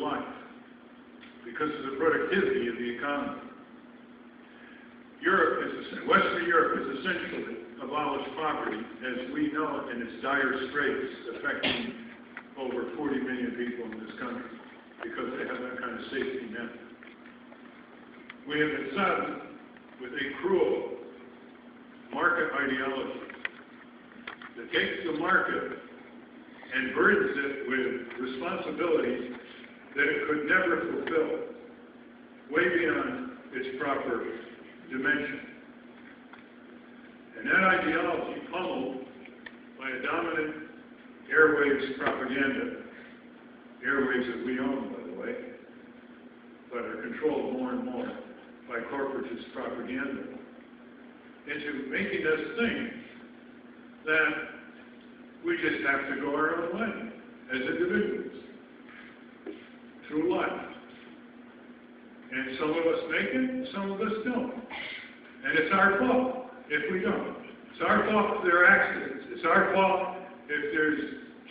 life because of the productivity of the economy. Western Europe has essentially abolished poverty as we know it in its dire straits, affecting over 40 million people in this country because they have that kind of safety net. We have been saddled with a cruel market ideology that takes the market and burdens it with responsibilities that it could never fulfill, way beyond its proper dimension. And that ideology, pummeled by a dominant airwaves propaganda, airwaves that we own, by the way, but are controlled more and more by corporatist propaganda, into making us think that we just have to go our own way as individuals through life. And some of us make it, some of us don't. And it's our fault if we don't. It's our fault if there are accidents. It's our fault if there's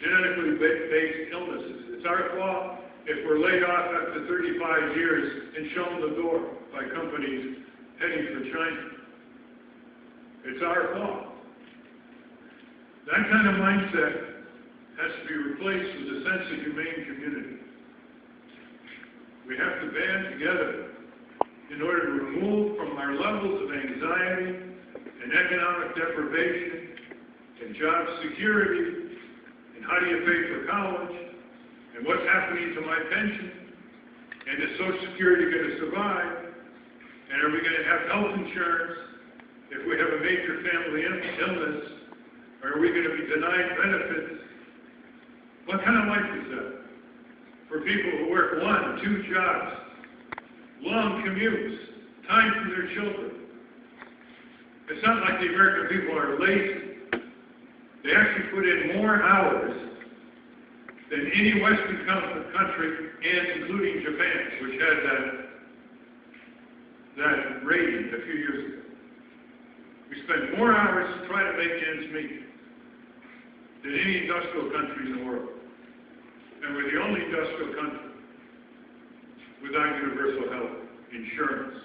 genetically based illnesses. It's our fault if we're laid off after 35 years and shown the door by companies heading for China. It's our fault. That kind of mindset has to be replaced with a sense of humane community. We have to band together in order to remove from our levels of anxiety and economic deprivation and job security and how do you pay for college and what's happening to my pension and is Social Security going to survive and are we going to have health insurance if we have a major family illness, or are we going to be denied benefits? What kind of life is that? For people who work 1, 2 jobs, long commutes, time for their children. It's not like the American people are lazy. They actually put in more hours than any Western country, and including Japan, which had that rating a few years ago. We spend more hours to try to make ends meet than any industrial country in the world. And we're the only industrial country without universal health insurance.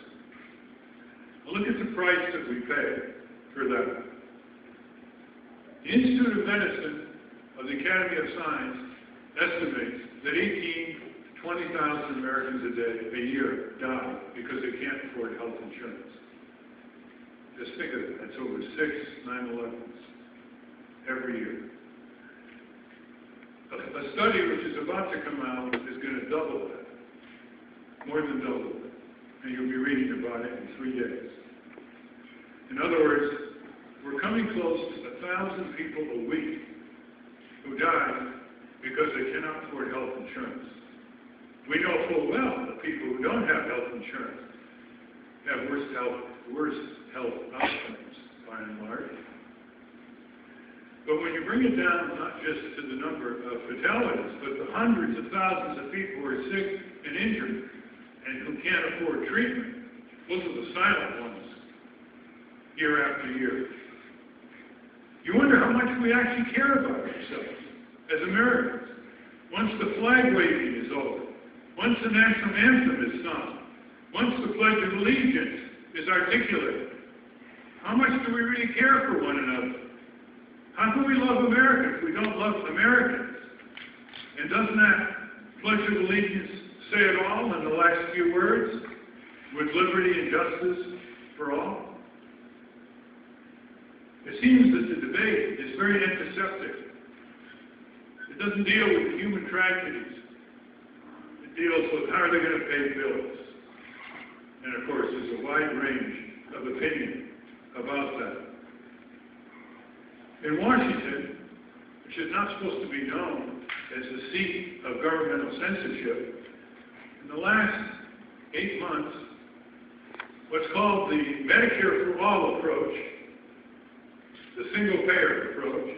Now look at the price that we pay for that. The Institute of Medicine of the Academy of Science estimates that 18,000 to 20,000 Americans a year die because they can't afford health insurance. Just think of it, that's over 6 9/11s every year. A study which is about to come out is going to double that, more than double it, and you'll be reading about it in 3 days. In other words, we're coming close to 1,000 people a week who die because they cannot afford health insurance. We know full well that people who don't have health insurance have worse health outcomes, by and large. But when you bring it down, not just to the number of fatalities, but the hundreds of thousands of people who are sick and injured and who can't afford treatment, those are the silent ones, year after year. You wonder how much we actually care about ourselves as Americans. Once the flag waving is over, once the national anthem is sung, once the Pledge of Allegiance is articulated, how much do we really care for one another? How can we love America if we don't love Americans? And doesn't that Pledge of Allegiance say it all in the last few words? With liberty and justice for all? It seems that the debate is very antiseptic. It doesn't deal with the human tragedies. It deals with how are they going to pay bills. And of course, there's a wide range of opinion about that. In Washington, which is not supposed to be known as the seat of governmental censorship, in the last 8 months, what's called the Medicare for All approach, the single-payer approach,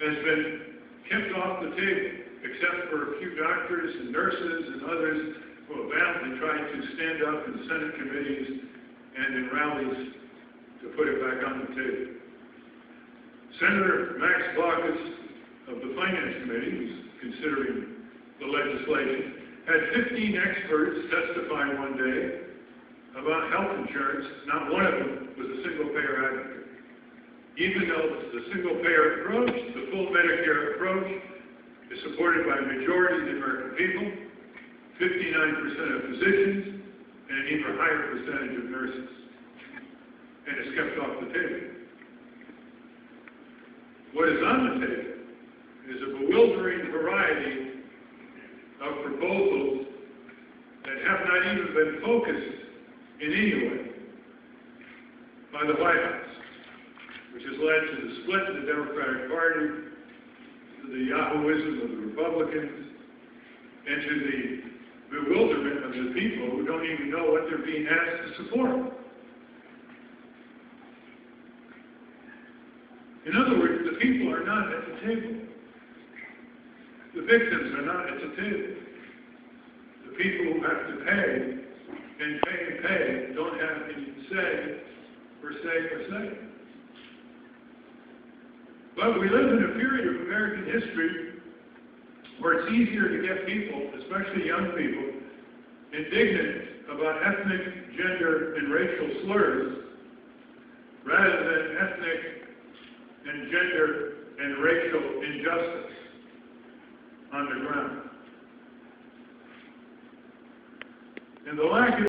has been kept off the table, except for a few doctors and nurses and others who have valiantly tried to stand up in Senate committees and in rallies to put it back on the table. Senator Max Baucus of the Finance Committee, who's considering the legislation, had 15 experts testify one day about health insurance. Not one of them was a single-payer advocate. Even though the single-payer approach, the full Medicare approach, is supported by a majority of the American people, 59% of physicians, and an even higher percentage of nurses. And it's kept off the table. What is on the table is a bewildering variety of proposals that have not even been focused in any way by the White House, which has led to the split in the Democratic Party, to the Yahooism of the Republicans, and to the bewilderment of the people who don't even know what they're being asked to support. In other words, the people are not at the table. The victims are not at the table. The people who have to pay and pay and pay don't have any say or say. But we live in a period of American history where it's easier to get people, especially young people, indignant about ethnic, gender, and racial slurs rather than ethnic and gender and racial injustice on the ground. And the lack of